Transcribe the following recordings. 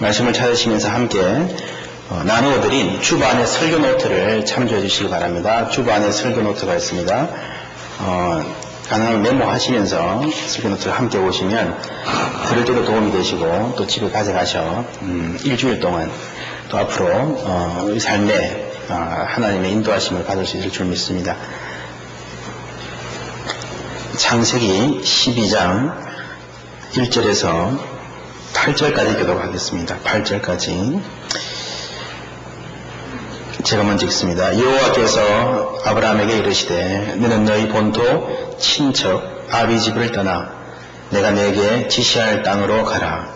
말씀을 찾으시면서 함께 나누어드린 주반의 설교 노트를 참조해 주시기 바랍니다. 주반에 설교 노트가 있습니다. 가능하면 메모하시면서 설교 노트를 함께 오시면 들을 때도 도움이 되시고 또 집에 가져가셔 일주일 동안 또 앞으로 우리 삶에 하나님의 인도하심을 받을 수 있을 줄 믿습니다. 창세기 12장 1절에서 8절까지 읽도록 하겠습니다. 8절까지 제가 먼저 읽습니다. 여호와께서 아브라함에게 이르시되 너는 너희 본토 친척 아비 집을 떠나 내가 내게 지시할 땅으로 가라.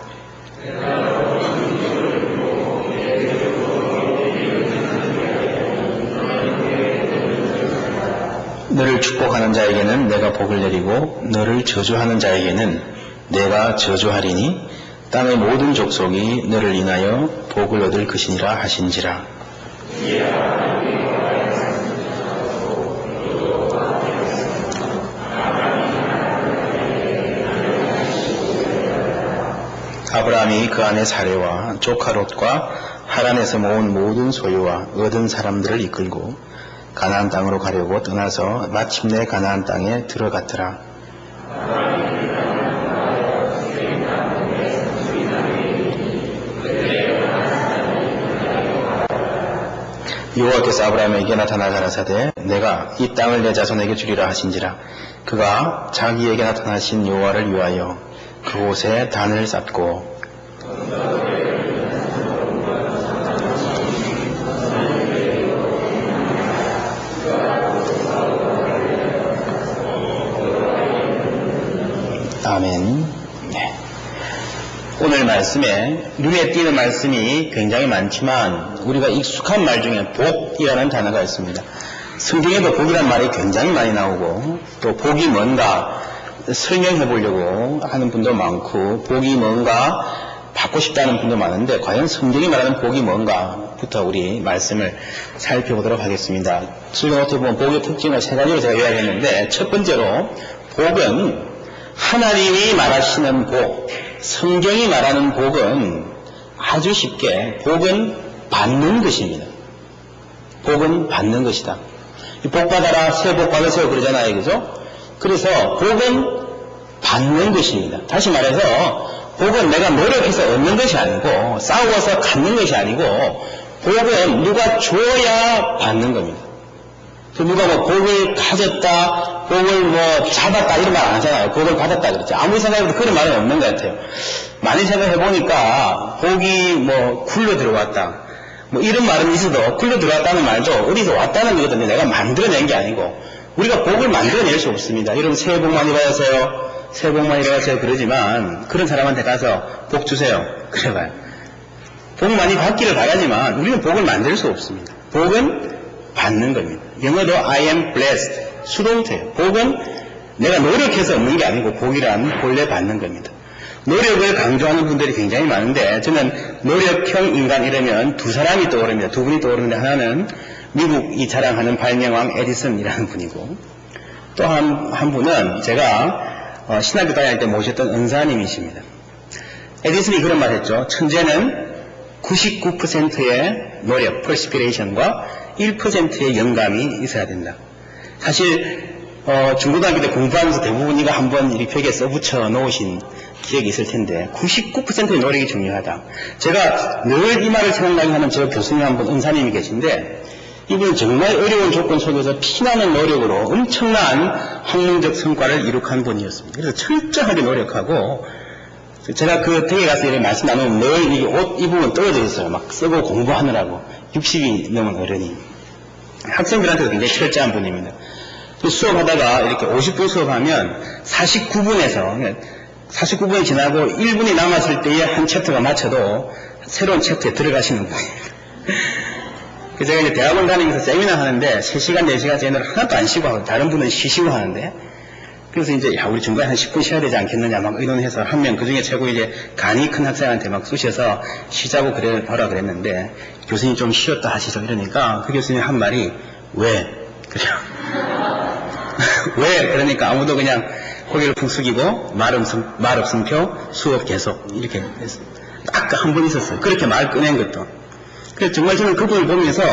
너를 축복하는 자에게는 내가 복을 내리고 너를 저주하는 자에게는 내가 저주하리니 땅의 모든 족속이 너를 인하여 복을 얻을 것이니라 하신지라. 아브라함이 그 안에 사례와 조카 롯과 하란에서 모은 모든 소유와 얻은 사람들을 이끌고 가나안 땅으로 가려고 떠나서 마침내 가나안 땅에 들어갔더라. 여호와께서 아브라함에게 나타나 가라사대 내가 이 땅을 내 자손에게 주리라 하신지라. 그가 자기에게 나타나신 여호와를 위하여 그곳에 단을 쌓고 아멘. 네. 오늘 말씀에 눈에 띄는 말씀이 굉장히 많지만 우리가 익숙한 말 중에 복이라는 단어가 있습니다. 성경에도 복이라는 말이 굉장히 많이 나오고 또 복이 뭔가 설명해 보려고 하는 분도 많고 복이 뭔가 받고 싶다는 분도 많은데 과연 성경이 말하는 복이 뭔가부터 우리 말씀을 살펴보도록 하겠습니다. 설교 노트에 보면 복의 특징을 세 가지로 제가 이야기했는데 첫 번째로 복은 하나님이 말하시는 복, 성경이 말하는 복은 아주 쉽게 복은 받는 것입니다. 복은 받는 것이다. 복 받아라, 새 복 받으세요 그러잖아요. 그죠? 그래서 복은 받는 것입니다. 다시 말해서 복은 내가 노력해서 얻는 것이 아니고 싸워서 갖는 것이 아니고 복은 누가 줘야 받는 겁니다. 누가 뭐 복을 가졌다, 복을 뭐 잡았다 이런 말 안 하잖아요. 복을 받았다 그랬죠. 아무리 생각해도 그런 말은 없는 것 같아요. 많이 생각해보니까 복이 뭐 굴러 들어왔다 뭐 이런 말은 있어도 굴러 들어왔다는 말도 어디서 왔다는 거거든요. 내가 만들어낸 게 아니고 우리가 복을 만들어낼 수 없습니다. 여러분 새해 복 많이 받으세요. 새해 복 많이 받으세요 그러지만 그런 사람한테 가서 복 주세요 그래봐요. 복 많이 받기를 바라지만 우리는 복을 만들 수 없습니다. 복은 받는 겁니다. 영어로 I am blessed 수동태예요. 복은 내가 노력해서 얻는 게 아니고 복이란 본래 받는 겁니다. 노력을 강조하는 분들이 굉장히 많은데 저는 노력형 인간 이러면 두 사람이 떠오릅니다. 두 분이 떠오르는데 하나는 미국이 자랑하는 발명왕 에디슨이라는 분이고 또 한 분은 제가 신학교 다닐 때 모셨던 은사님이십니다. 에디슨이 그런 말 했죠. 천재는 99%의 노력, 퍼시피레이션과 1%의 영감이 있어야 된다. 사실 중고등학교 때 공부하면서 대부분 이거 한번 이 벽에 써붙여 놓으신 기억이 있을 텐데 99%의 노력이 중요하다. 제가 늘 이 말을 생각나게 하는 저 교수님 한 분 은사님이 계신데 이분은 정말 어려운 조건 속에서 피나는 노력으로 엄청난 학문적 성과를 이룩한 분이었습니다. 그래서 철저하게 노력하고 제가 그 댁에 가서 이렇게 말씀 나누면 늘 이 옷 입으면 떨어져 있어요. 막 쓰고 공부하느라고 60이 넘은 어른이 학생들한테도 굉장히 철저한 분입니다. 수업하다가 이렇게 50분 수업하면 49분이 지나고 1분이 남았을 때에 한 챕터가 마쳐도 새로운 챕터에 들어가시는 분이에요. 제가 이제 대학원 다니면서 세미나 하는데 3시간, 4시간 세미나를 하나도 안 쉬고 하고 다른 분은 쉬시고 하는데 그래서 이제 우리 중간에 한 10분 쉬어야 되지 않겠느냐 막 의논해서 한 명 그중에 최고 이제 간이 큰 학생한테 막 쑤셔서 쉬자고 하라 그랬는데 교수님 좀 쉬었다 하시죠 이러니까 그 교수님 한 말이 왜? 그래요. 왜? 그러니까 아무도 그냥 고개를 푹 숙이고 말 없음표 수업 계속 이렇게 했어요. 딱 한 번 있었어요. 그렇게 말 꺼낸 것도. 그래서 정말 저는 그분을 보면서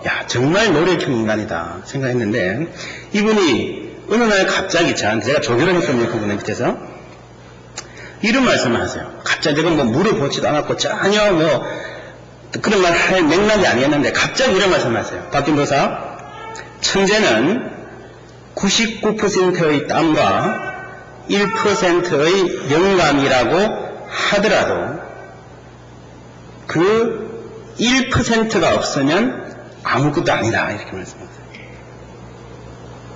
야 정말 노력형 인간이다 생각했는데 이분이 어느 날 갑자기 제가 조교를 했거든요. 그분의 밑에서 이런 말씀을 하세요. 갑자기 제가 뭐 물어보지도 않았고 전혀 뭐 그런 말 할 맥락이 아니었는데 갑자기 이런 말씀을 하세요. 박김도사 천재는 99%의 땀과 1%의 영감이라고 하더라도 그 1%가 없으면 아무것도 아니다 이렇게 말씀하세요.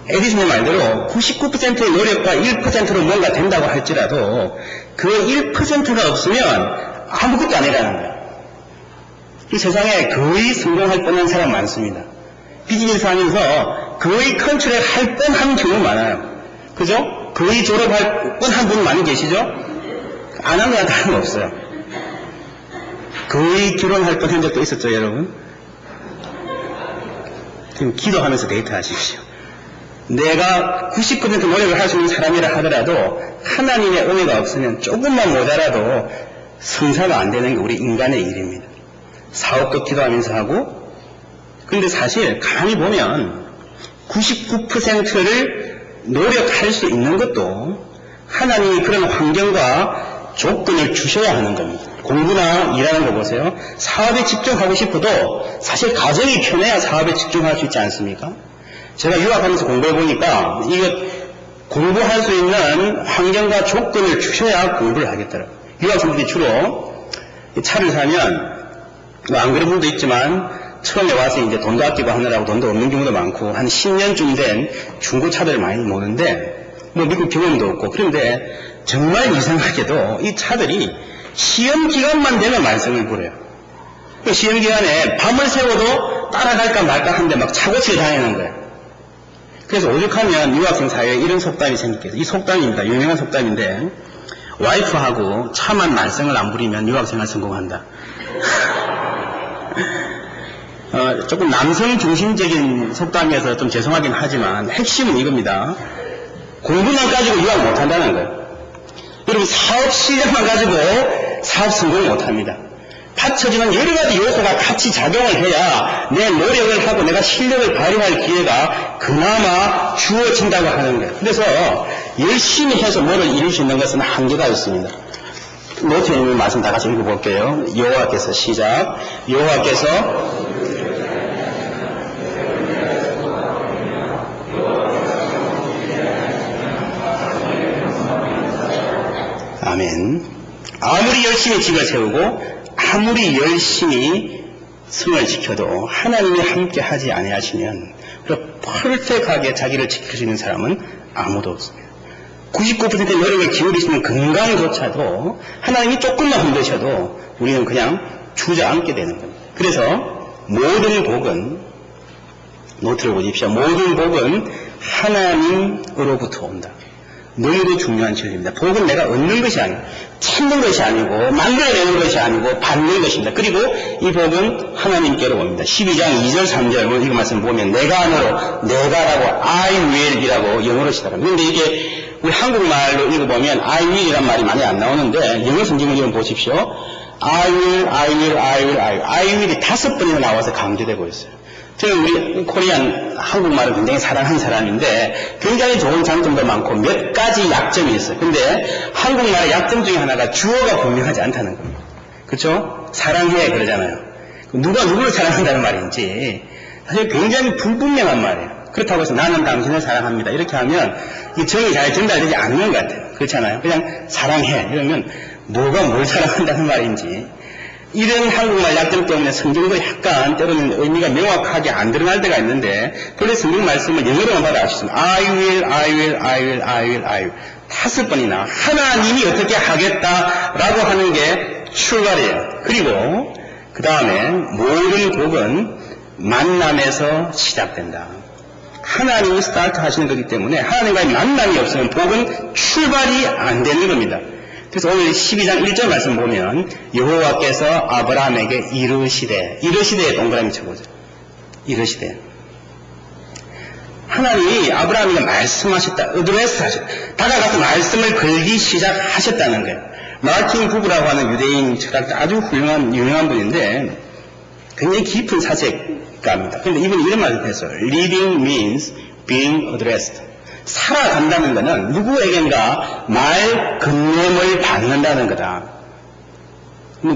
에디슨의 말대로 99%의 노력과 1%로 뭔가 된다고 할지라도 그 1%가 없으면 아무것도 아니라는 거예요. 이 세상에 거의 성공할 뻔한 사람 많습니다. 비즈니스 하면서 거의 컨트롤 할 뻔한 경우 많아요. 그죠? 거의 졸업할 뻔한 분 많이 계시죠? 안 한 거랑 다름없어요. 거의 결혼할 뻔한 적도 있었죠, 여러분? 지금 기도하면서 데이트하십시오. 내가 99% 노력을 할 수 있는 사람이라 하더라도 하나님의 은혜가 없으면 조금만 모자라도 성사가 안 되는 게 우리 인간의 일입니다. 사업도 기도하면서 하고 근데 사실 가만히 보면 99%를 노력할 수 있는 것도 하나님이 그런 환경과 조건을 주셔야 하는 겁니다. 공부나 일하는 거 보세요. 사업에 집중하고 싶어도 사실 가정이 편해야 사업에 집중할 수 있지 않습니까? 제가 유학하면서 공부해보니까 이거 공부할 수 있는 환경과 조건을 주셔야 공부를 하겠더라고요. 유학생들이 주로 차를 사면 안 그런 분도 있지만 처음에 와서 이제 돈도 아끼고 하느라고 돈도 없는 경우도 많고 한 10년쯤 된 중고차들을 많이 모는데 뭐 미국 경험도 없고 그런데 정말 이상하게도 이 차들이 시험 기간만 되면 말썽을 부려요. 그 시험 기간에 밤을 새워도 따라갈까 말까 하는데 막 차고치를 당하는 거예요. 그래서 오죽하면 유학생 사회에 이런 속담이 생기겠어요. 이 속담입니다. 유명한 속담인데 와이프하고 차만 말썽을 안 부리면 유학생활 성공한다. 조금 남성 중심적인 속담이어서 좀 죄송하긴 하지만 핵심은 이겁니다. 공부만 가지고 유학 못한다는 거예요. 여러분 사업 실력만 가지고 사업 성공 못합니다. 받쳐지는 여러 가지 요소가 같이 작용을 해야 내 노력을 하고 내가 실력을 발휘할 기회가 그나마 주어진다고 하는 거예요. 그래서 열심히 해서 뭐를 이룰 수 있는 것은 한계가 있습니다. 노트에 있는 말씀 다 같이 읽어볼게요. 여호와께서 시작. 여호와께서 아멘. 아무리 열심히 집을 세우고 아무리 열심히 성을 지켜도 하나님이 함께 하지 아니하시면 퍼펙트하게 자기를 지킬 수 있는 사람은 아무도 없습니다. 99%의 노력을 기울이시는 건강조차도 하나님이 조금만 흔드셔도 우리는 그냥 주저앉게 되는 겁니다. 그래서 모든 복은 노트를 보십시오. 모든 복은 하나님으로부터 온다. 너무도 중요한 진리입니다. 복은 내가 얻는 것이 아니고 찾는 것이 아니고 만들어내는 것이 아니고 받는 것입니다. 그리고 이 복은 하나님께로 옵니다. 12장 2절 3절 이거 말씀 보면 내가 안으로 내가라고 I will이라고 영어로 시작합니다. 그런데 이게 우리 한국말로 읽어보면 I will이란 말이 많이 안 나오는데 영어 성경을 좀 보십시오. I will, I will, I will, I will. I will이 5번이나 나와서 강조되고 있어요. 저는 우리 코리안 한국말을 굉장히 사랑하는 사람인데 굉장히 좋은 장점도 많고 몇 가지 약점이 있어요. 근데 한국말의 약점 중에 하나가 주어가 분명하지 않다는 겁니다. 그렇죠? 사랑해 그러잖아요. 누가 누구를 사랑한다는 말인지 사실 굉장히 불분명한 말이에요. 그렇다고 해서 나는 당신을 사랑합니다. 이렇게 하면 이 정이 잘 전달되지 않는 것 같아요. 그렇잖아요. 그냥 사랑해 이러면 뭐가 뭘 사랑한다는 말인지 이런 한국말 약점 때문에 성경도 약간 때로는 의미가 명확하게 안 드러날 때가 있는데 본래 성경 말씀을 영어로만 봐도 알 수 있습니다. I will, I will, I will, I will, I will 5번이나 하나님이 어떻게 하겠다라고 하는 게 출발이에요. 그리고 그 다음에 모든 복은 만남에서 시작된다. 하나님이 스타트 하시는 거기 때문에 하나님과의 만남이 없으면 복은 출발이 안 되는 겁니다. 그래서 오늘 12장 1절 말씀 보면 여호와께서 아브라함에게 이르시되 동그라미 쳐보죠. 이르시되 하나님이 아브라함에게 말씀하셨다. 어드레스 하셨다. 다가가서 말씀을 걸기 시작하셨다는 거예요. 마틴 부브라고 하는 유대인 철학자 아주 유명한 분인데 굉장히 깊은 사색가입니다. 그런데 이분이 이런 말을 했어요. Living means being addressed. 살아간다는 것은 누구에겐가 말 건네을 받는다는 거다.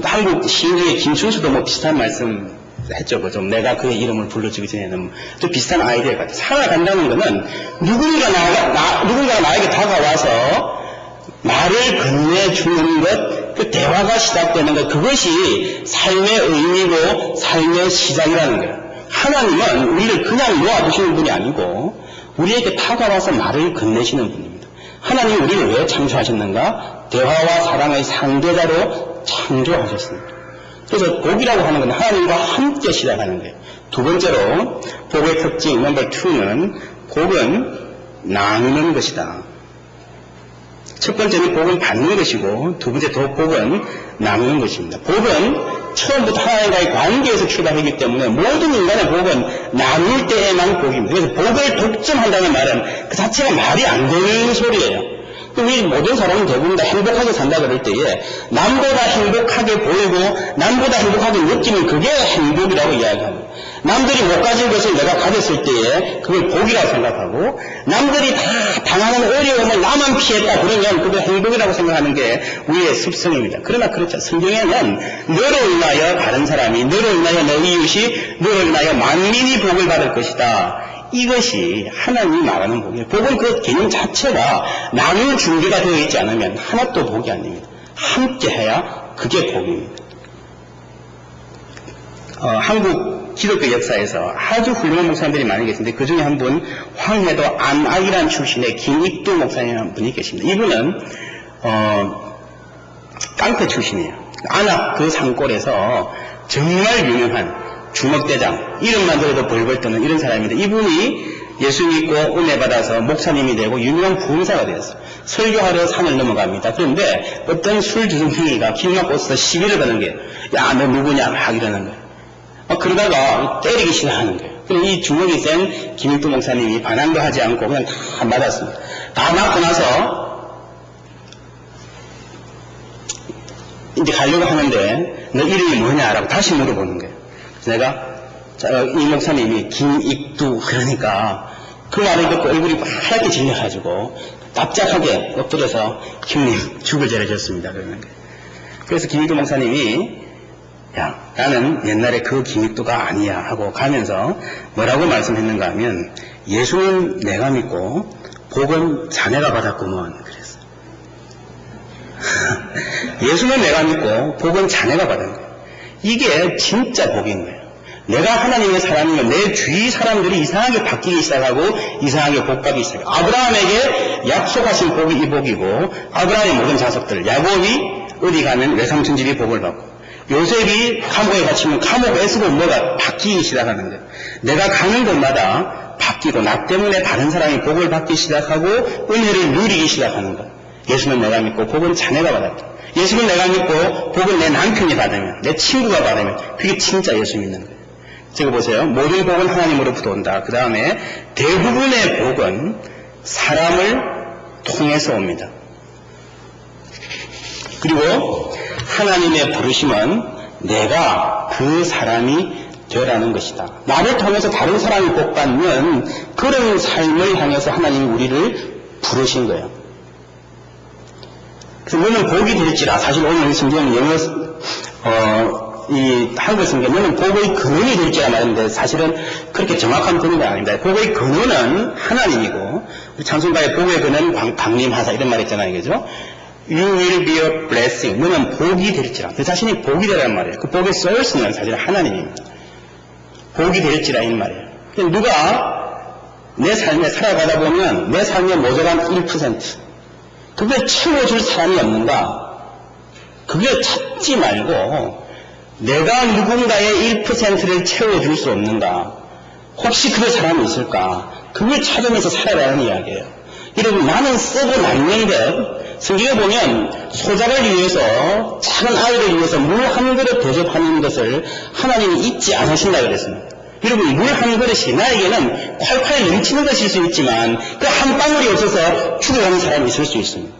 한국 시인 중에 김춘수도 뭐 비슷한 말씀 했죠. 좀 내가 그의 이름을 불러주기 전에는 좀 비슷한 아이디어 같아요. 살아간다는 것은 누군가가 나에게 다가와서 말을 건네주는 것, 그 대화가 시작되는 것, 그것이 삶의 의미고 삶의 시작이라는 거예요. 하나님은 우리를 그냥 놓아두시는 분이 아니고 우리에게 다가와서 말을 건네시는 분입니다. 하나님이 우리를 왜 창조하셨는가? 대화와 사랑의 상대자로 창조하셨습니다. 그래서 복이라고 하는 건 하나님과 함께 시작하는 거예요. 두 번째로 복의 특징 넘버 2는 복은 나누는 것이다. 첫 번째는 복은 받는 것이고 두 번째 복은 나누는 것입니다. 복은 처음부터 하나님과의 관계에서 출발하기 때문에 모든 인간의 복은 나눌 때에만 복입니다. 그래서 복을 독점한다는 말은 그 자체가 말이 안 되는 소리예요. 우리 모든 사람은 대부분 다 행복하게 산다 그럴 때에 남보다 행복하게 보이고 남보다 행복하게 느끼면 그게 행복이라고 이야기합니다. 남들이 못 가진 것을 내가 가졌을 때에 그걸 복이라고 생각하고 남들이 다 당하는 어려움을 나만 피했다 그러면 그걸 행복이라고 생각하는 게 우리의 습성입니다. 그러나 그렇죠. 성경에는 너로 인하여 다른 사람이 너로 인하여 너 이웃이 너로 인하여 만민이 복을 받을 것이다. 이것이 하나님이 말하는 복이에요. 복은 그 개념 자체가 나눌 준비가 되어 있지 않으면 하나도 복이 아닙니다. 함께 해야 그게 복입니다. 한국 기독교 역사에서 아주 훌륭한 목사님들이 많이 계신데 그 중에 한 분 황해도 안악이라는 출신의 김익두 목사님이라는 분이 계십니다. 이분은 깡패 출신이에요. 안악 그 산골에서 정말 유명한 주먹대장, 이름만 들어도 벌벌 떠는 이런 사람인데 이분이 예수 믿고 은혜 받아서 목사님이 되고 유명한 부흥사가 되었어요. 설교하러 산을 넘어갑니다. 그런데 어떤 술 주둥이가 길 막고 있어서 시비를 거는 거예요. 야, 너 누구냐? 막 이러는 거예요. 그러다가 때리기 시작하는 거예요. 그럼 이 주먹이 센 김익두 목사님이 반항도 하지 않고 그냥 다 맞았습니다. 다 맞고 나서 이제 가려고 하는데 너 이름이 뭐냐라고 다시 물어보는 거예요. 내가 이 목사님이 김익두 그러니까 그 말을 듣고 얼굴이 하얗게 질려가지고 납작하게 엎드려서 형님 죽을 죄를 졌습니다. 그러는 거예요. 그래서 김익두 목사님이 야 나는 옛날에 그 김익두가 아니야 하고 가면서 뭐라고 말씀했는가 하면 예수는 내가 믿고 복은 자네가 받았구먼 그랬어요. 예수는 내가 믿고 복은 자네가 받은 거예요. 이게 진짜 복인 거예요. 내가 하나님의 사람이면 내 주위 사람들이 이상하게 바뀌기 시작하고 이상하게 복받기 시작해요. 아브라함에게 약속하신 복이 이 복이고 아브라함의 모든 자손들 야곱이 어디 가면 외삼촌집이 복을 받고 요셉이 감옥에 갇히면 감옥에서도 뭐가 바뀌기 시작하는 거예요. 내가 가는 곳마다 바뀌고 나 때문에 다른 사람이 복을 받기 시작하고 은혜를 누리기 시작하는 거예요. 예수는 내가 믿고 복은 자네가 받았다. 예수는 내가 믿고 복은 내 남편이 받으면 내 친구가 받으면 그게 진짜 예수 믿는 거예요. 지금 보세요. 모든 복은 하나님으로부터 온다. 그 다음에 대부분의 복은 사람을 통해서 옵니다. 그리고 하나님의 부르심은 내가 그 사람이 되라는 것이다. 나를 통해서 다른 사람이 복받는 그런 삶을 향해서 하나님이 우리를 부르신 거예요. 그래서 너는 복이 될지라 사실 오늘 성경은 영어 이 한국 성경은 복의 근원이 될지라 말했는데 사실은 그렇게 정확한 근원이 아닙니다. 복의 근원은 하나님이고 우리 찬송가의 복의 근원 강림하사 이런 말 있잖아요. 그죠? You will be a blessing. 너는 복이 될지라. 그 자신이 복이 되라는 말이에요. 그 복의 source는 사실 하나님입니다. 복이 될지라 이 말이에요. 누가 내 삶에 살아가다 보면 내 삶에 모자란 1% 그걸 채워줄 사람이 없는가? 그걸 찾지 말고 내가 누군가의 1%를 채워줄 수 없는가? 혹시 그럴 사람이 있을까? 그걸 찾으면서 살아가는 이야기예요. 여러분 나는 쓰고 남는 것 성경에 보면 소자를 위해서, 작은 아이를 위해서 물 한 그릇 대접하는 것을 하나님이 잊지 않으신다 그랬습니다. 여러분, 물 한 그릇이 나에게는 콸콸 넘치는 것일 수 있지만 그 한 방울이 없어서 죽어가는 사람이 있을 수 있습니다.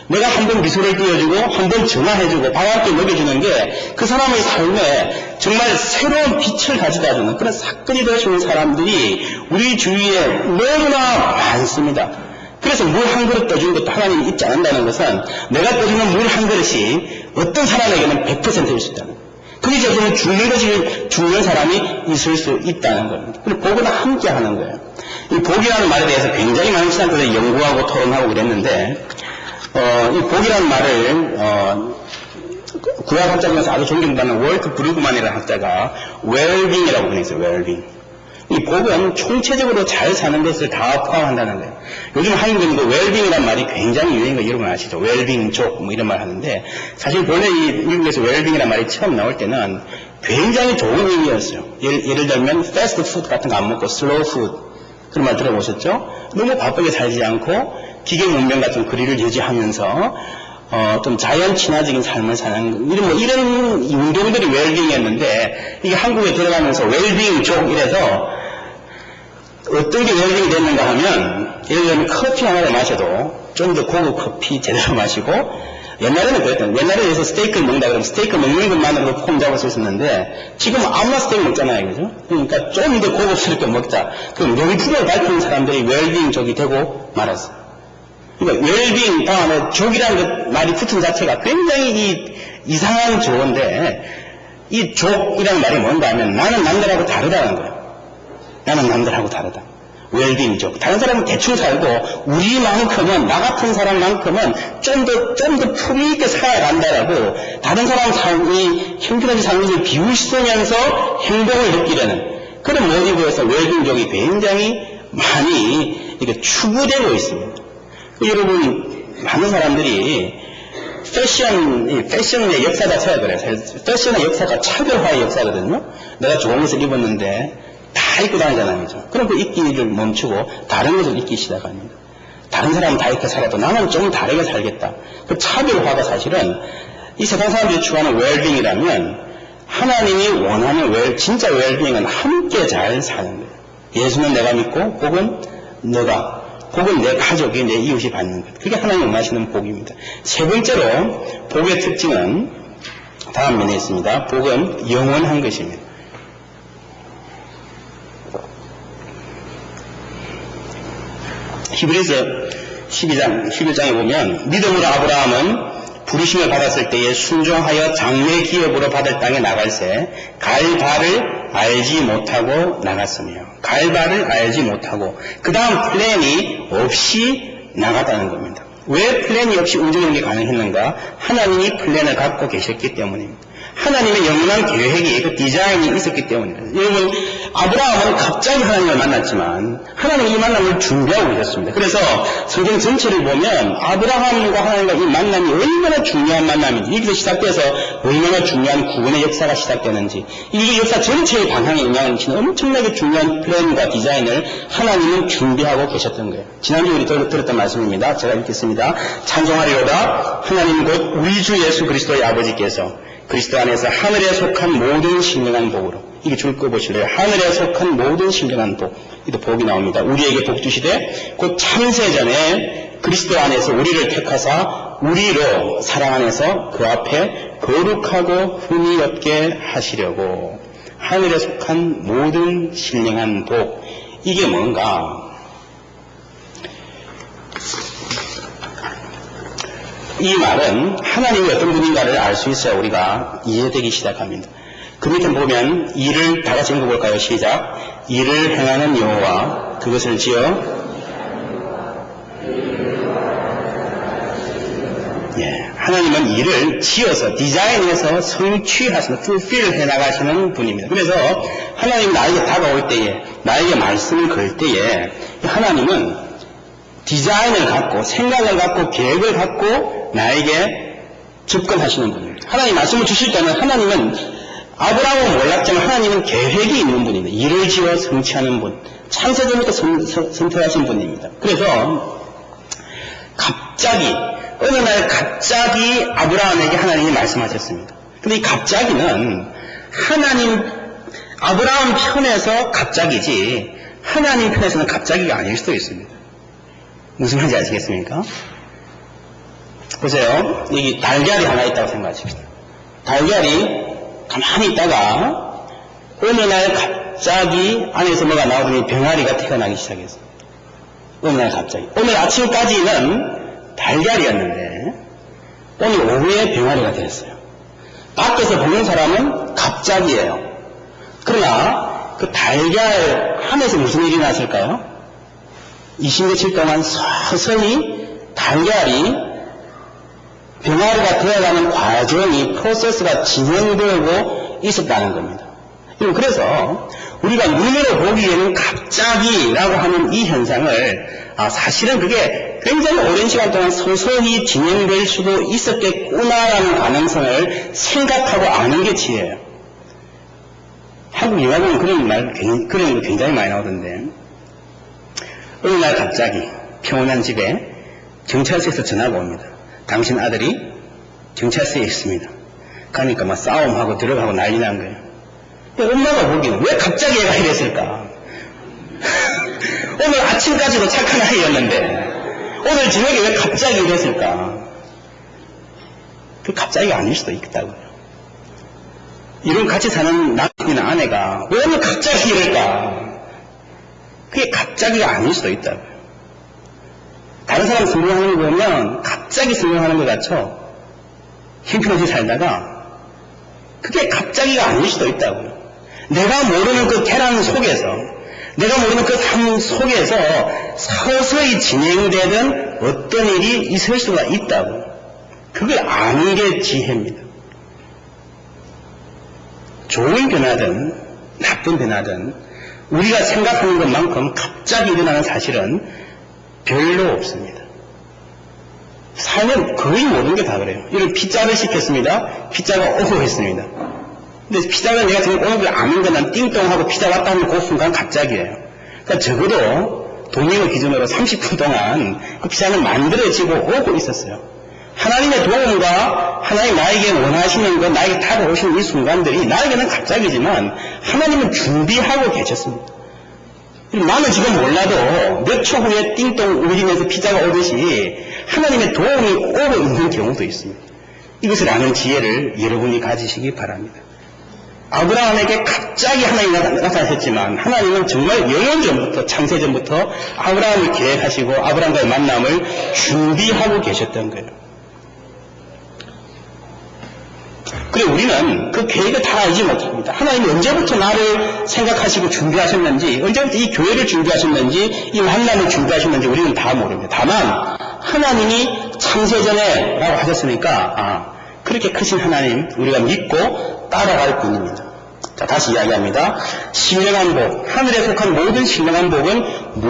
내가 한 번 미소를 띄워주고 한 번 전화해주고 밥 한 끼 먹여주는 게 그 사람의 삶에 정말 새로운 빛을 가져다주는 그런 사건이 되어주는 사람들이 우리 주위에 너무나 많습니다. 그래서 물 한 그릇 떠주는 것도 하나님이 잊지 않는다는 것은 내가 떠주는 물 한 그릇이 어떤 사람에게는 100%일 수 있다는 거예요. 그게 저기는 죽는 사람이 있을 수 있다는 겁니다. 그리고 복은 함께 하는 거예요. 이 복이라는 말에 대해서 굉장히 많은 신학자들이 연구하고 토론하고 그랬는데, 이 복이라는 말을, 구약 학자 중에서 아주 존경받는 월트 브루그만이라는 학자가 웰빙이라고 보냈어요. 웰빙. 이 복은 총체적으로 잘 사는 것을 다 포함한다는 거예요. 요즘 한국에도 웰빙이라는 말이 굉장히 유행인 거 여러분 아시죠? 웰빙족 뭐 이런 말 하는데 사실 본래 이 미국에서 웰빙이라는 말이 처음 나올 때는 굉장히 좋은 의미였어요. 예를 들면 패스트 푸드 같은 거 안 먹고 슬로우 푸드 그런 말 들어보셨죠? 너무 바쁘게 살지 않고 기계 문명 같은 거리를 유지하면서 좀 자연 친화적인 삶을 사는 이런 운동들이 웰빙이었는데 이게 한국에 들어가면서 웰빙족 이래서 어떤 게 웰빙이 됐는가 하면 예를 들면 커피 하나를 마셔도 좀 더 고급 커피 제대로 마시고 옛날에는 그랬던 옛날에 스테이크를 먹는다 그러면 스테이크 먹는 것만으로도 폼 잡을 수 있었는데 지금 아무나 스테이크 먹잖아요. 그죠? 그러니까 좀 더 고급스럽게 먹자. 그럼 명품을 밝히는 사람들이 웰빙족이 되고 말았어요. 그러니까 웰빙 다음에 족이라는 말이 붙은 자체가 굉장히 이상한 조어인데 이 족이라는 말이 뭔가 하면 나는 남들하고 다르다는 거예요. 나는 남들하고 다르다. 웰빙족. 다른 사람은 대충 살고 우리만큼은 나 같은 사람만큼은 좀 더 품위 있게 살아간다라고 다른 사람 삶이 형편없이 사는 것을 비웃으면서 행동을 느끼려는 그런 모티브에서 웰빙족이 굉장히 많이 이렇게 추구되고 있습니다. 여러분, 많은 사람들이 패션의 역사 자체가 그래요. 패션의 역사가 차별화의 역사거든요. 내가 좋은 것을 입었는데 다 입고 다니잖아요. 그죠? 그럼 그 입기를 멈추고 다른 것을 입기 시작합니다. 다른 사람은 다 이렇게 살아도 나는 좀 다르게 살겠다. 그 차별화가 사실은 이 세상 사람들이 추구하는 웰빙이라면 하나님이 원하는 진짜 웰빙은 함께 잘 사는 거예요. 예수는 내가 믿고 혹은 너가 복은 내 가족이 내 이웃이 받는 것. 그게 하나님 원하시는 복입니다. 세 번째로 복의 특징은 다음 면에 있습니다. 복은 영원한 것입니다. 히브리서 11장에 보면 믿음으로 아브라함은 부르심을 받았을 때에 순종하여 장래 기업으로 받을 땅에 나갈새 갈바를 알지 못하고 나갔으며 갈바를 알지 못하고 그 다음 플랜이 없이 나갔다는 겁니다. 왜 플랜이 없이 움직이는 게 가능했는가? 하나님이 플랜을 갖고 계셨기 때문입니다. 하나님의 영원한 계획이 그 디자인이 있었기 때문입니다. 여러분, 아브라함은 갑자기 하나님을 만났지만 하나님이 이 만남을 준비하고 계셨습니다. 그래서 성경 전체를 보면 아브라함과 하나님과 이 만남이 얼마나 중요한 만남인지 여기서 시작돼서 얼마나 중요한 구원의 역사가 시작되는지 이게 역사 전체의 방향에 영향을 미치는 엄청나게 중요한 플랜과 디자인을 하나님은 준비하고 계셨던 거예요. 지난주에 우리 들었던 말씀입니다. 제가 읽겠습니다. 찬송하리로다 하나님 곧 우리 주 예수 그리스도의 아버지께서 그리스도 안에서 하늘에 속한 모든 신령한 복으로 이게 줄 거 보실래요? 하늘에 속한 모든 신령한 복 이도 복이 나옵니다. 우리에게 복 주시되 곧 창세전에 그리스도 안에서 우리를 택하사 우리로 사랑 안에서 그 앞에 거룩하고 흠이 없게 하시려고 하늘에 속한 모든 신령한 복 이게 뭔가? 이 말은 하나님이 어떤 분인가를 알 수 있어야 우리가 이해되기 시작합니다. 그 밑에 보면 이를 다 같이 읽어볼까요? 시작. 이를 행하는 여호와 그것을 지어 하나님은 이를 지어서 디자인해서 성취하시는 fulfill 해나가시는 분입니다. 그래서 하나님이 나에게 다가올 때에 나에게 말씀을 걸 때에 하나님은 디자인을 갖고 생각을 갖고 계획을 갖고 나에게 접근하시는 분입니다. 하나님 말씀을 주실 때는 하나님은 아브라함은 몰랐지만 하나님은 계획이 있는 분입니다. 일을 지어 성취하는 분. 창세전부터 선택하신 분입니다. 그래서 어느 날 갑자기 아브라함에게 하나님이 말씀하셨습니다. 근데 이 갑자기는 아브라함 편에서 갑자기지 하나님 편에서는 갑자기가 아닐 수도 있습니다. 무슨 말인지 아시겠습니까? 보세요. 여기 달걀이 하나 있다고 생각하십시다. 달걀이 가만히 있다가 어느 날 갑자기 안에서 뭐가 나오더니 병아리가 태어나기 시작했어요. 어느 날 갑자기. 오늘 아침까지는 달걀이었는데 오늘 오후에 병아리가 됐어요. 밖에서 보는 사람은 갑자기예요. 그러나 그 달걀 안에서 무슨 일이 났을까요? 20며칠 동안 서서히 달걀이 병아리가 되어가는 과정이 프로세스가 진행되고 있었다는 겁니다. 그래서 우리가 눈으로 보기에는 갑자기라고 하는 이 현상을 사실은 그게 굉장히 오랜 시간 동안 서서히 진행될 수도 있었겠구나라는 가능성을 생각하고 아는 게 지혜예요. 한국 영화 보면 그런 거 굉장히 많이 나오던데 어느 날 갑자기 평온한 집에 경찰서에서 전화가 옵니다. 당신 아들이 경찰서에 있습니다. 가니까 막 싸움하고 들어가고 난리 난 거예요. 엄마가 보기에는 왜 갑자기 얘가 이랬을까? 오늘 아침까지도 착한 아이였는데 오늘 저녁에 왜 갑자기 이랬을까? 그 갑자기가 아닐 수도 있다고요. 이런 같이 사는 남편이나 아내가 왜 오늘 갑자기 이럴까? 그게 갑자기가 아닐 수도 있다고요. 다른 사람 성공하는 거 보면 갑자기 성공하는 것 같죠? 형편없이 살다가 그게 갑자기가 아닐 수도 있다고요. 내가 모르는 그 계란 속에서 내가 모르는 그 삶 속에서 서서히 진행되는 어떤 일이 있을 수가 있다고. 그걸 아는 게 지혜입니다. 좋은 변화든 나쁜 변화든 우리가 생각하는 것만큼 갑자기 일어나는 사실은 별로 없습니다. 삶은 거의 모든 게 다 그래요. 이런 피자를 시켰습니다. 피자가 오고 했습니다. 근데 피자가 내가 지금 오는 걸 아는 건 난 띵동하고 피자 왔다 하는 그 순간 갑자기예요. 그러니까 적어도 도미노 기준으로 30분 동안 그 피자는 만들어지고 오고 있었어요. 하나님의 도움과 하나님 나에게 원하시는 것, 나에게 다가오시는 이 순간들이 나에게는 갑자기지만 하나님은 준비하고 계셨습니다. 나는 지금 몰라도 몇 초 후에 띵동 울리면서 피자가 오듯이 하나님의 도움이 오고 있는 경우도 있습니다. 이것을 아는 지혜를 여러분이 가지시기 바랍니다. 아브라함에게 갑자기 하나님이 나타나셨지만 하나님은 정말 영원 전부터 창세전부터 아브라함을 계획하시고 아브라함과의 만남을 준비하고 계셨던 거예요. 그래 우리는 그 계획을 다 알지 못합니다. 하나님이 언제부터 나를 생각하시고 준비하셨는지, 언제부터 이 교회를 준비하셨는지, 이 만남을 준비하셨는지 우리는 다 모릅니다. 다만 하나님이 창세전에 라고 하셨으니까 그렇게 크신 하나님 우리가 믿고 따라갈 뿐입니다. 자, 다시 이야기합니다. 신령한 복, 하늘에 속한 모든 신령한 복은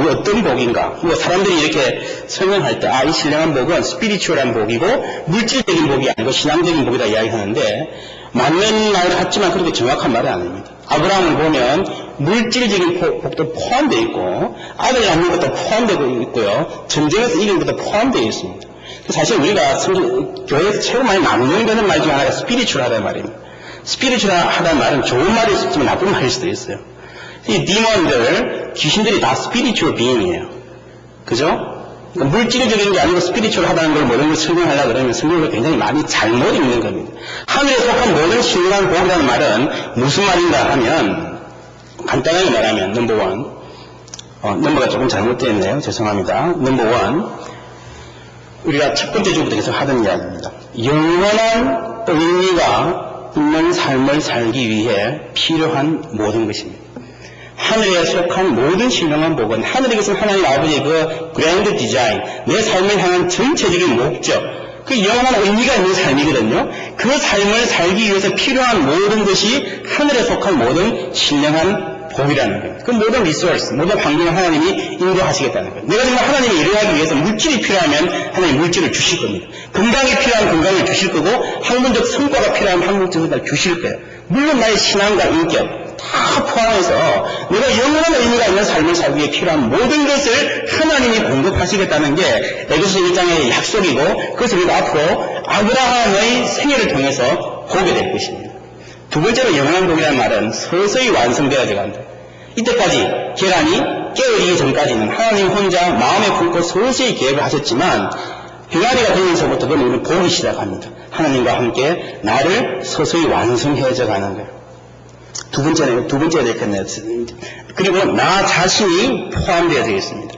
어떤 복인가? 사람들이 이렇게 설명할 때 이 신령한 복은 스피리추얼한 복이고 물질적인 복이 아니고 신앙적인 복이다 이야기하는데 맞는 말을 하지만 그렇게 정확한 말은 아닙니다. 아브라함을 보면 물질적인 복도 포함되어 있고 아들 낳는 것도 포함되고 있고요. 전쟁에서 이기는 것도 포함되어 있습니다. 사실 우리가 교회에서 최고 많이 남용되는 말 중에 하나가 스피리추얼하다는 말입니다. 스피리추얼하다는 말은 좋은 말일 수 있지만 나쁜 말일 수도 있어요. 이 디몬들, 귀신들이 다 스피리추얼 비잉이에요. 그죠? 그러니까 물질적인 게 아니고 스피리추얼하다는 걸 모든 걸 설명하려고 그러면 성경을 굉장히 많이 잘못 읽는 겁니다. 하늘에 속한 모든 신령한 복이라는 말은 무슨 말인가 하면 간단하게 말하면 넘버원, 넘버가 조금 잘못되어 있네요. 죄송합니다. 넘버원, 우리가 첫 번째 주부터 계속 하던 이야기입니다. 영원한 의미가 있는 삶을 살기 위해 필요한 모든 것입니다. 하늘에 속한 모든 신령한 복은 하늘에 계신 하나님 아버지의 그 그랜드 디자인, 내 삶을 향한 전체적인 목적, 그 영원한 의미가 있는 삶이거든요. 그 삶을 살기 위해서 필요한 모든 것이 하늘에 속한 모든 신령한 복이라는 거예요. 그 모든 리소스, 모든 환경을 하나님이 인도하시겠다는 거예요. 내가 정말 하나님이 일을 하기 위해서 물질이 필요하면 하나님 물질을 주실 겁니다. 건강이 필요한 건강을 주실 거고 학문적 성과가 필요하면 학문적 성과를 주실 거예요. 물론 나의 신앙과 인격 다 포함해서 내가 영원한 의미가 있는 삶을 살기 위해 필요한 모든 것을 하나님이 공급하시겠다는 게 에베소 1장의 약속이고 그것을 우리가 앞으로 아브라함의 생애를 통해서 보게 될 것입니다. 두 번째로 영원한 복이라는 말은 서서히 완성되어져 간다. 이때까지 계란이 깨어지기 전까지는 하나님 혼자 마음에 품고 서서히 계획을 하셨지만 병아리가 되면서부터 그는 우리를 보기 시작합니다. 하나님과 함께 나를 서서히 완성해져 가는 거예요. 두 번째가 되겠네요. 그리고 나 자신이 포함되어 되겠습니다.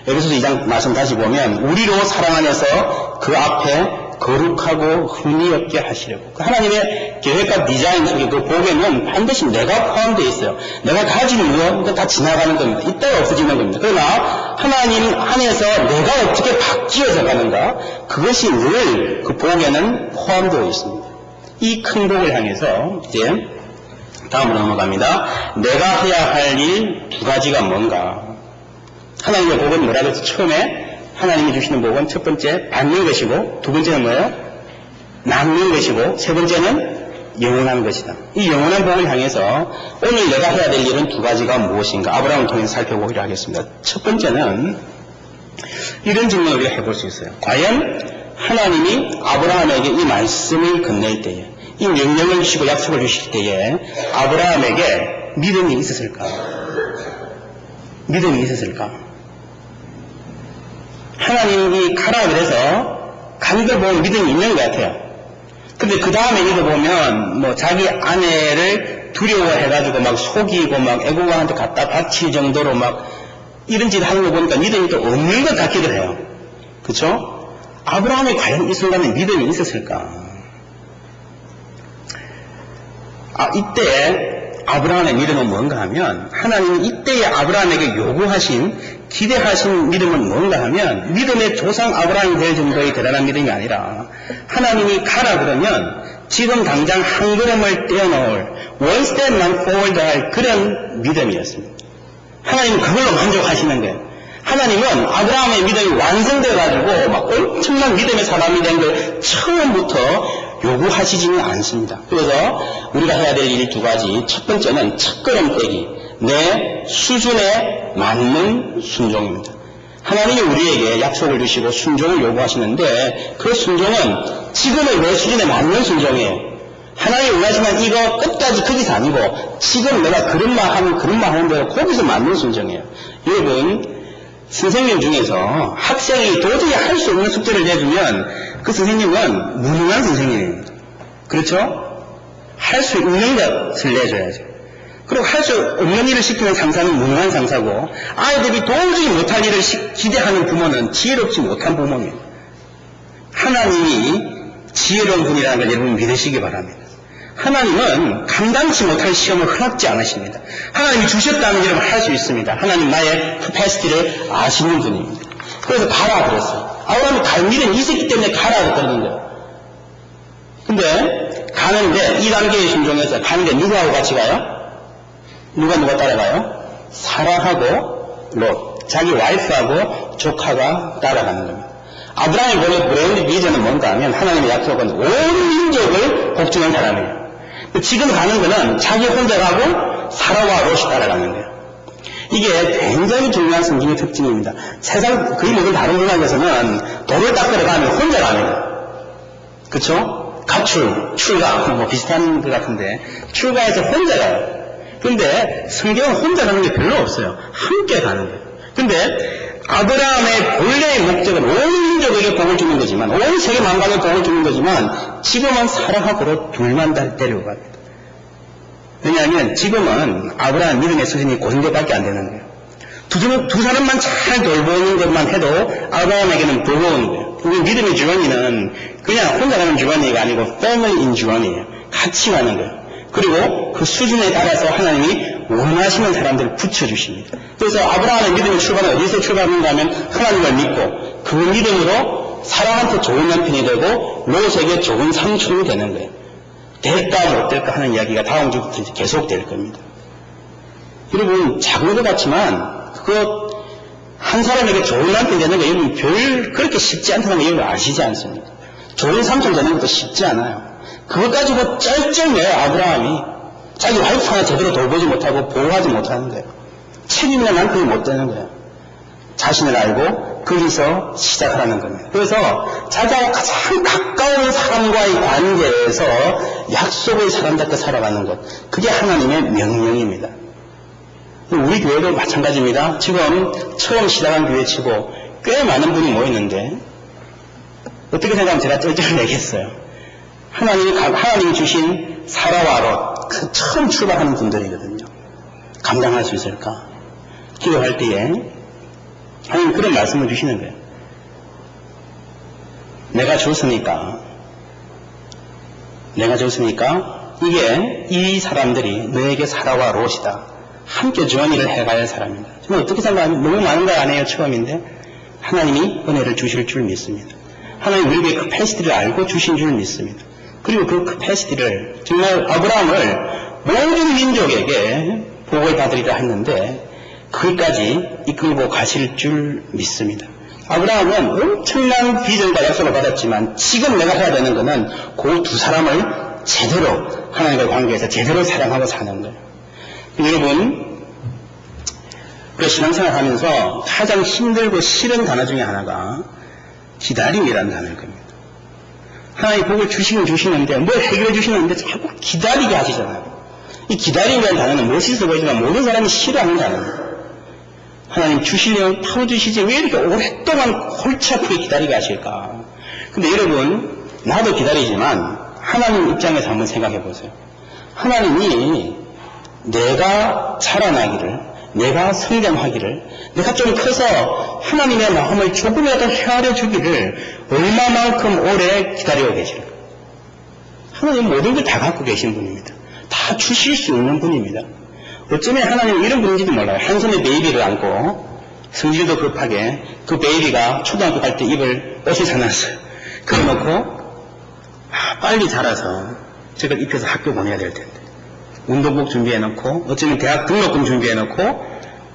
에베소서 2장 말씀 다시 보면 우리로 사랑 안에서 그 앞에 거룩하고 흠이 없게 하시려고. 하나님의 계획과 디자인 속에 그 복에는 반드시 내가 포함되어 있어요. 내가 가지는 거 다 지나가는 겁니다. 이따가 없어지는 겁니다. 그러나 하나님 안에서 내가 어떻게 바뀌어져 가는가, 그것이 늘 그 복에는 포함되어 있습니다. 이 큰 복을 향해서 이제 다음으로 넘어갑니다. 내가 해야 할 일 두 가지가 뭔가. 하나님의 복은 뭐라 그랬죠? 처음에 하나님이 주시는 복은 첫 번째 받는 것이고, 두 번째는 뭐예요? 나누는 것이고, 세 번째는 영원한 것이다. 이 영원한 복을 향해서 오늘 내가 해야 될 일은 두 가지가 무엇인가 아브라함을 통해서 살펴보기로 하겠습니다. 첫 번째는 이런 질문을 우리가 해볼 수 있어요. 과연 하나님이 아브라함에게 이 말씀을 건넬 때에, 이 명령을 주시고 약속을 주실 때에 아브라함에게 믿음이 있었을까? 믿음이 있었을까? 하나님이 가라 그래서 간 걸 보면 믿음이 있는 것 같아요. 근데 그 다음에 읽어보면 뭐 자기 아내를 두려워해가지고 막 속이고 막 애국왕한테 갖다 바칠 정도로 막 이런 짓 하는 거 보니까 믿음이 또 없는 것 같기도 해요. 그쵸? 아브라함이 과연 이 순간에 믿음이 있었을까? 이때 아브라함의 믿음은 뭔가 하면, 하나님이 이때에 아브라함에게 요구하신, 기대하신 믿음은 뭔가 하면, 믿음의 조상 아브라함이 될 정도의 대단한 믿음이 아니라, 하나님이 가라 그러면 지금 당장 한 걸음을 떼어놓을, one step만 forward 할 그런 믿음이었습니다. 하나님은 그걸로 만족하시는 거예요. 하나님은 아브라함의 믿음이 완성돼가지고 막 엄청난 믿음의 사람이 된 걸 처음부터 요구하시지는 않습니다. 그래서 우리가 해야 될 일 두 가지. 첫 번째는 첫걸음 떼기. 내 수준에 맞는 순종입니다. 하나님이 우리에게 약속을 주시고 순종을 요구하시는데 그 순종은 지금의 내 수준에 맞는 순종이에요. 하나님이 원하시면 이거 끝까지 거기서 아니고 지금 내가 그런 말 하는 대로 거기서 맞는 순종이에요. 여러분, 선생님 중에서 학생이 도저히 할 수 없는 숙제를 내주면 그 선생님은 무능한 선생님입니다. 그렇죠? 할 수 있는 것을 내줘야죠. 그리고 할 수 없는 일을 시키는 상사는 무능한 상사고, 아이들이 도저히 못할 일을 기대하는 부모는 지혜롭지 못한 부모입니다. 하나님이 지혜로운 분이라는 걸 여러분 믿으시기 바랍니다. 하나님은 감당치 못할 시험을 허락지 않으십니다. 하나님이 주셨다는 여러분 할 수 있습니다. 하나님 나의 캐패시티를 아시는 분입니다. 그래서 가라 그랬어요. 아브라함이 갈 믿음이 있었기 때문에 가라 그랬는 거예요. 근데 가는데 이 단계의 순종에서 가는데 누구하고 같이 가요? 누가 따라가요? 사라하고 롯, 자기 와이프하고 조카가 따라가는 겁니다. 아브라함이 원래 브레인드 비전은 뭔가 하면 하나님의 약속은 온 민족을 복주는 사람이에요. 지금 가는 거는 자기 혼자 가고 사라와 롯이 따라가는 거예요. 이게 굉장히 중요한 성경의 특징입니다. 세상 거의 모든 다른 문화에서는 돌을 닦으러 가면 혼자 갑니다. 그쵸? 가출, 출가, 뭐 비슷한 것 같은데 출가해서 혼자 가요. 근데 성경은 혼자 가는 게 별로 없어요. 함께 가는 거예요. 근데 아브라함의 본래의 목적은 온 민족에게 복을 주는 거지만, 온 세계 만방에 복을 주는 거지만 지금은 사라하고 둘만 데리고 갑니다. 왜냐하면 지금은 아브라함 믿음의 수준이 그 정도밖에 안 되는 거예요. 두 사람만 잘 돌보는 것만 해도 아브라함에게는 버거운 거예요. 우리 믿음의 주관이는 그냥 혼자 가는 주관이가 아니고 family in 주관이에요. 같이 가는 거예요. 그리고 그 수준에 따라서 하나님이 원하시는 사람들을 붙여주십니다. 그래서 아브라함의 믿음의 출발은 어디서 출발하는가 하면 하나님을 믿고 그 믿음으로 사람한테 좋은 남편이 되고 롯에게 좋은 삼촌이 되는 거예요. 될까 못 될까 하는 이야기가 다음 주부터 계속될 겁니다. 여러분, 작은 것 같지만 한 사람에게 좋은 남편 되는 거 여러분 별 그렇게 쉽지 않다는 거 여러분 아시지 않습니까? 좋은 삼촌 되는 것도 쉽지 않아요. 그것 가지고 쩔쩔매요. 아브라함이 자기 와이프 하나 제대로 돌보지 못하고 보호하지 못하는 거예요. 책임있는 남편이 못 되는 거예요. 자신을 알고 거기서 시작하라는 겁니다. 그래서 가장 가까운 사람과의 관계에서 약속의 사람답게 살아가는 것, 그게 하나님의 명령입니다. 우리 교회도 마찬가지입니다. 지금 처음 시작한 교회치고 꽤 많은 분이 모였는데 어떻게 생각하면 제가 쩔쩔 내겠어요. 하나님이 주신 사라와 롯, 그 처음 출발하는 분들이거든요. 감당할 수 있을까? 기도할 때에 하나님 그런 말씀을 주시는 거예요. 내가 줬으니까 이게 이 사람들이 너에게 사라와 롯이다. 함께 journey를 해가야 할 사람이다. 저는 어떻게 생각하면 너무 많은 거 아니에요. 처음인데 하나님이 은혜를 주실 줄 믿습니다. 하나님 우리에게 캐패시티를 알고 주신 줄 믿습니다. 그리고 그 캐패시티를 정말 아브라함을 모든 민족에게 복을 받으리라 했는데 거기까지 이끌고 가실 줄 믿습니다. 아브라함은 엄청난 비전과 약속을 받았지만 지금 내가 해야 되는 것은 그 두 사람을 제대로 하나님과 관계에서 제대로 사랑하고 사는 거예요. 여러분, 우리 신앙생활 하면서 가장 힘들고 싫은 단어 중에 하나가 기다림이라는 단어일 겁니다. 하나님 복을 주시는데 뭘 해결해 주시는데 자꾸 기다리게 하시잖아요. 이 기다림이라는 단어는 멋있어 보이지만 모든 사람이 싫어하는 단어입니다. 하나님 주시려면 바로 주시지 왜 이렇게 오랫동안 골치 아프게 기다리게 하실까? 근데 여러분, 나도 기다리지만 하나님 입장에서 한번 생각해 보세요. 하나님이 내가 자라나기를, 내가 성장하기를, 내가 좀 커서 하나님의 마음을 조금이라도 헤아려 주기를 얼마만큼 오래 기다리고 계실까? 하나님 모든 걸 다 갖고 계신 분입니다. 다 주실 수 있는 분입니다. 어쩌면 하나님은 이런 분인지도 몰라요. 한 손에 베이비를 안고 성질도 급하게 그 베이비가 초등학교 갈 때 입을 옷을 사놨어요. 그래놓고 빨리 자라서 저걸 입혀서 학교 보내야 될 텐데 운동복 준비해놓고 어쩌면 대학 등록금 준비해놓고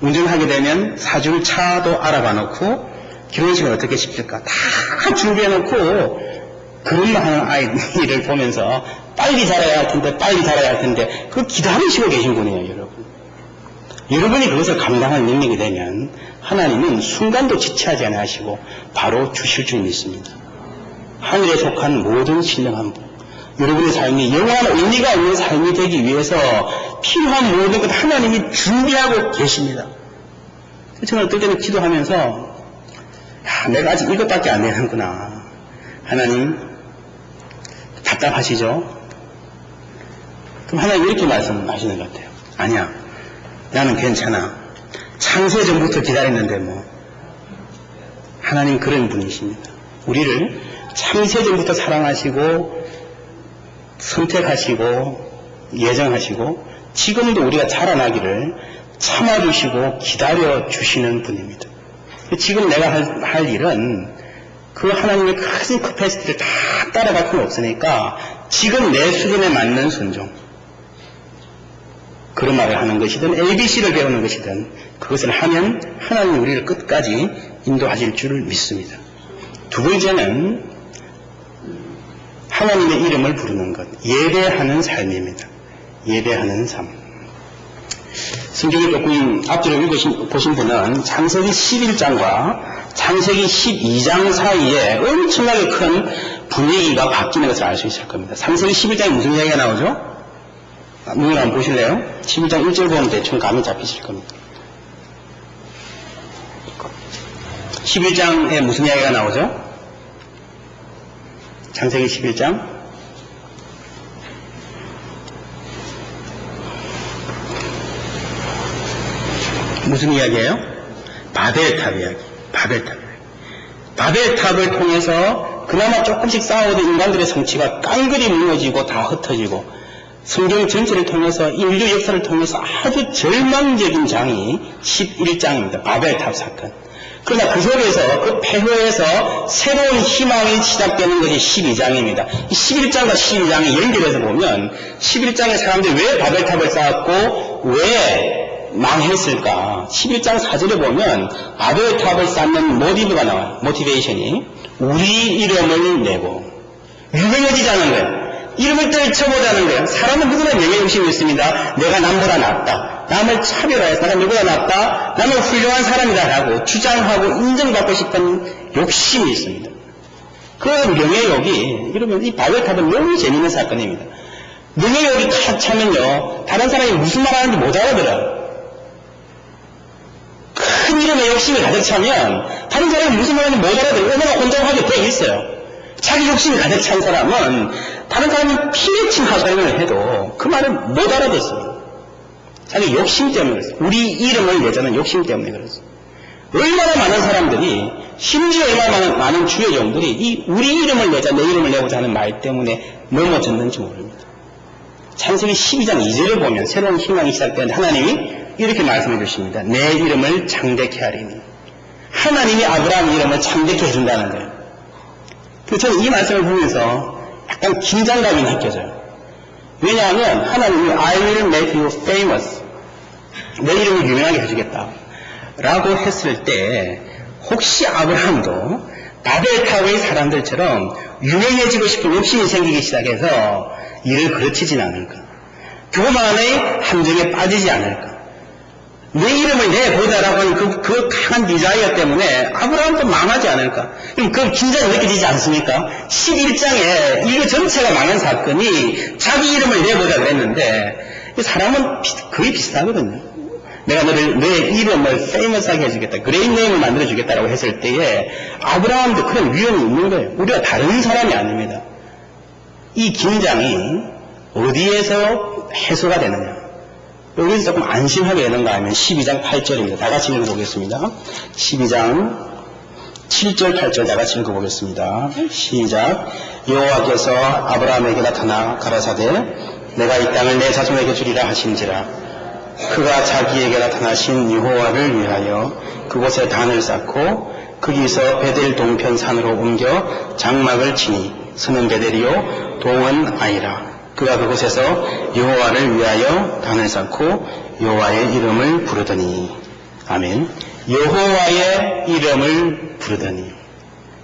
운전하게 되면 사줄 차도 알아봐놓고 결혼식을 어떻게 시킬까 다 준비해놓고 그런 하는 아이를 보면서 빨리 자라야 할 텐데 그걸 기다리시고 계신 분이에요. 여러분. 여러분이 그것을 감당할 능력이 되면 하나님은 순간도 지체하지 않으시고 바로 주실 줄 믿습니다. 하늘에 속한 모든 신령한 분, 여러분의 삶이 영원한 의미가 있는 삶이 되기 위해서 필요한 모든 것 하나님이 준비하고 계십니다. 저는 어떨 때는 기도하면서 내가 아직 이것밖에 안 되는구나. 하나님 답답하시죠? 그럼 하나님 이렇게 말씀하시는 것 같아요. 아니야, 나는 괜찮아. 창세전부터 기다렸는데 뭐. 하나님 그런 분이십니다. 우리를 창세전부터 사랑하시고 선택하시고 예정하시고 지금도 우리가 자라나기를 참아주시고 기다려주시는 분입니다. 지금 내가 할 일은 그 하나님의 큰 캐패시티를 다 따라갈 필요 없으니까 지금 내 수준에 맞는 순종, 그런 말을 하는 것이든 ABC를 배우는 것이든 그것을 하면 하나님이 우리를 끝까지 인도하실 줄 믿습니다. 두 번째는 하나님의 이름을 부르는 것, 예배하는 삶입니다. 예배하는 삶. 성경을 조금 앞뒤로 보신 분은 창세기 11장과 창세기 12장 사이에 엄청나게 큰 분위기가 바뀌는 것을 알 수 있을 겁니다. 창세기 11장에 무슨 이야기가 나오죠? 눈을 한번 보실래요? 11장 1절 보면 대충 감이 잡히실 겁니다. 11장에 무슨 이야기가 나오죠? 창세기 11장 무슨 이야기예요? 바벨탑 이야기. 바벨탑을 통해서 그나마 조금씩 쌓아오던 인간들의 성취가 깡그리 무너지고 다 흩어지고 성경 전체를 통해서 인류 역사를 통해서 아주 절망적인 장이 11장입니다. 바벨탑 사건. 그러나 그 속에서 그 폐허에서 새로운 희망이 시작되는 것이 12장입니다. 이 11장과 12장이 연결해서 보면 11장의 사람들이 왜 바벨탑을 쌓았고 왜 망했을까? 11장 4절에 보면 바벨탑을 쌓는 모티브가 나와요. 모티베이션이 우리 이름을 내고 유명해지자는 거예요. 이름을 떨쳐보자는 거예요. 사람은 누구나 명예 욕심이 있습니다. 내가 남보다 낫다. 남을 차별해서 내가 누구보다 낫다. 나는 훌륭한 사람이다 라고 주장하고 인정받고 싶은 욕심이 있습니다. 그 명예욕이, 이러면 이 바벨탑은 너무 재밌는 사건입니다. 명예욕이 탁 차면요, 다른 사람이 무슨 말 하는지 못 알아들어요. 큰 이름에 욕심이 가득 차면 다른 사람이 무슨 말 하는지 못 알아들어요. 얼마나 혼잡하게 돼 있어요. 자기 욕심이 가득 찬 사람은 다른 사람이 피해친 하소연을 해도 그 말을 못 알아듣습니다. 자기 욕심 때문에 그랬어요. 우리 이름을 내자는 욕심 때문에 그랬어요. 얼마나 많은 사람들이, 심지어 얼마나 많은 주의 종들이 이 우리 이름을 내자, 내 이름을 내고자 하는 말 때문에 넘어졌는지 모릅니다. 창세기 12장 2절을 보면 새로운 희망이 시작되는데 하나님이 이렇게 말씀해 주십니다. 내 이름을 창대케 하리니. 하나님이 아브라함 이름을 창대케 해준다는 거예요. 그래서 저는 이 말씀을 보면서 약간 긴장감이 느껴져요. 왜냐하면 하나님이 I will make you famous. 내 이름을 유명하게 해주겠다 라고 했을 때 혹시 아브라함도 바벨탑의 사람들처럼 유명해지고 싶은 욕심이 생기기 시작해서 이를 그르치진 않을까? 교만의 함정에 빠지지 않을까? 내 이름을 내보자라고 하는 그 강한 디자이어 때문에 아브라함도 망하지 않을까? 그럼 그 긴장이 느껴지지 않습니까? 11장에 이거 전체가 망한 사건이 자기 이름을 내보자 그랬는데 사람은 거의 비슷하거든요. 내가 내 이름을 페이머스하게 해주겠다, 그레이트 네임을 만들어주겠다라고 했을 때에 아브라함도 그런 위험이 있는 거예요. 우리가 다른 사람이 아닙니다. 이 긴장이 어디에서 해소가 되느냐? 여기서 조금 안심하게 되는가 하면 12장 8절입니다. 다 같이 읽어보겠습니다. 12장 7절 8절 다 같이 읽어보겠습니다. 시작. 여호와께서 아브라함에게 나타나 가라사대 내가 이 땅을 내 자손에게 주리라 하신지라. 그가 자기에게 나타나신 여호와를 위하여 그곳에 단을 쌓고 거기서 베델 동편 산으로 옮겨 장막을 치니 서는 베델이요 동은 아이라. 그가 그곳에서 여호와를 위하여 단을 쌓고 여호와의 이름을 부르더니. 아멘. 여호와의 이름을 부르더니.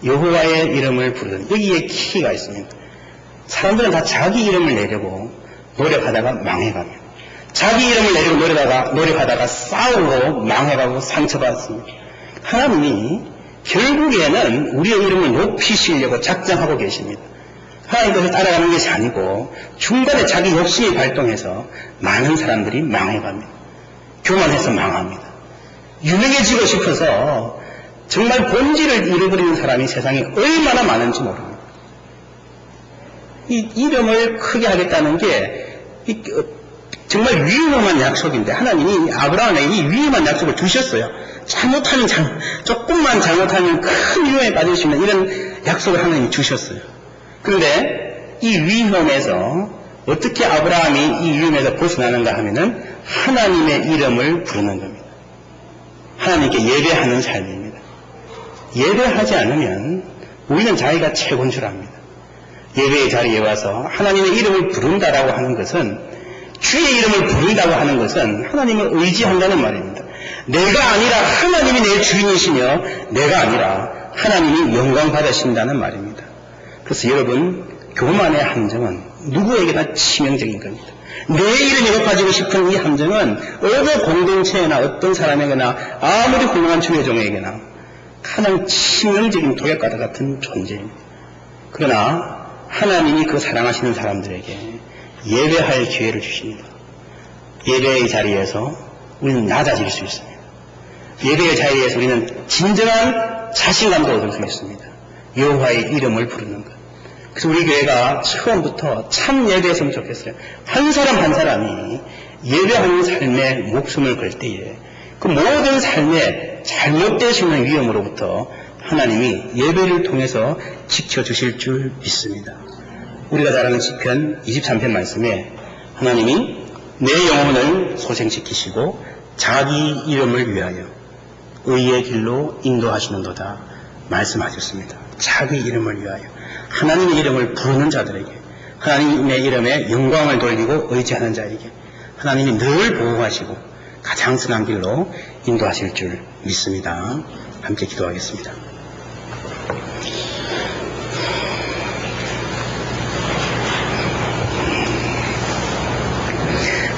여호와의 이름을 부르더니. 여기에 키가 있습니다. 사람들은 다 자기 이름을 내려고 노력하다가 망해갑니다. 자기 이름을 내리고 노력하다가 싸우고 망해가고 상처받습니다. 하나님이 결국에는 우리의 이름을 높이시려고 작정하고 계십니다. 하나님 것을 따라가는 것이 아니고 중간에 자기 욕심이 발동해서 많은 사람들이 망해갑니다. 교만해서 망합니다. 유명해지고 싶어서 정말 본질을 잃어버리는 사람이 세상에 얼마나 많은지 모릅니다. 이 이름을 크게 하겠다는 게 정말 위험한 약속인데 하나님이 아브라함에게 이 위험한 약속을 주셨어요. 조금만 잘못하면 큰 위험에 빠질 수 있는 이런 약속을 하나님이 주셨어요. 그런데 이 위험에서 어떻게 아브라함이 이 위험에서 벗어나는가 하면은 하나님의 이름을 부르는 겁니다. 하나님께 예배하는 삶입니다. 예배하지 않으면 우리는 자기가 최고인 줄 압니다. 예배의 자리에 와서 하나님의 이름을 부른다라고 하는 것은, 주의 이름을 부른다고 하는 것은 하나님을 의지한다는 말입니다. 내가 아니라 하나님이 내 주인이시며 내가 아니라 하나님이 영광 받으신다는 말입니다. 그래서 여러분, 교만의 함정은 누구에게나 치명적인 겁니다. 내 이름이 높아지고 싶은 이 함정은 어느 공동체나 어떤 사람에게나 아무리 훌륭한 주의 종에게나 가장 치명적인 독약과도 같은 존재입니다. 그러나 하나님이 그 사랑하시는 사람들에게 예배할 기회를 주십니다. 예배의 자리에서 우리는 낮아질 수 있습니다. 예배의 자리에서 우리는 진정한 자신감도 얻을 수 있습니다. 여호와의 이름을 부르는 것. 그래서 우리 교회가 처음부터 참 예배했으면 좋겠어요. 한 사람 한 사람이 예배하는 삶에 목숨을 걸 때에 그 모든 삶에 잘못될 수 있는 위험으로부터 하나님이 예배를 통해서 지켜주실 줄 믿습니다. 우리가 잘 아는 시편 23편 말씀에 하나님이 내 영혼을 소생시키시고 자기 이름을 위하여 의의 길로 인도하시는도다 말씀하셨습니다. 자기 이름을 위하여 하나님의 이름을 부르는 자들에게, 하나님의 이름에 영광을 돌리고 의지하는 자에게 하나님이 늘 보호하시고 가장 선한 길로 인도하실 줄 믿습니다. 함께 기도하겠습니다.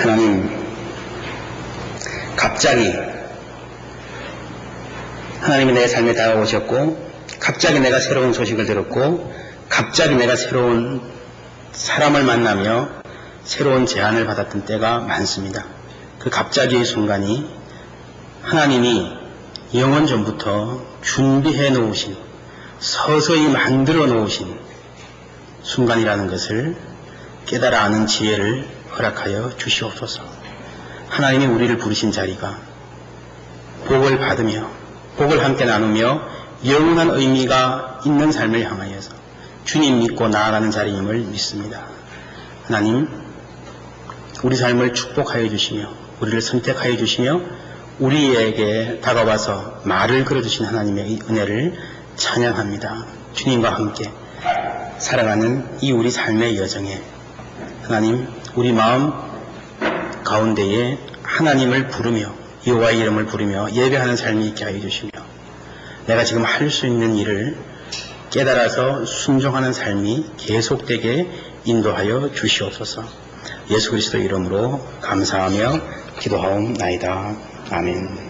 하나님, 갑자기 하나님이 내 삶에 다가오셨고, 갑자기 내가 새로운 소식을 들었고, 갑자기 내가 새로운 사람을 만나며 새로운 제안을 받았던 때가 많습니다. 그 갑자기의 순간이 하나님이 영원 전부터 준비해 놓으신, 서서히 만들어 놓으신 순간이라는 것을 깨달아 아는 지혜를 허락하여 주시옵소서. 하나님이 우리를 부르신 자리가 복을 받으며 복을 함께 나누며 영원한 의미가 있는 삶을 향하여서 주님 믿고 나아가는 자리임을 믿습니다. 하나님, 우리 삶을 축복하여 주시며 우리를 선택하여 주시며 우리에게 다가와서 말을 걸어주신 하나님의 은혜를 찬양합니다. 주님과 함께 살아가는 이 우리 삶의 여정에 하나님, 우리 마음 가운데에 하나님을 부르며 여호와의 이름을 부르며 예배하는 삶이 있게 하여 주시며 내가 지금 할 수 있는 일을 깨달아서 순종하는 삶이 계속되게 인도하여 주시옵소서. 예수 그리스도 이름으로 감사하며 기도하옵나이다. 아멘.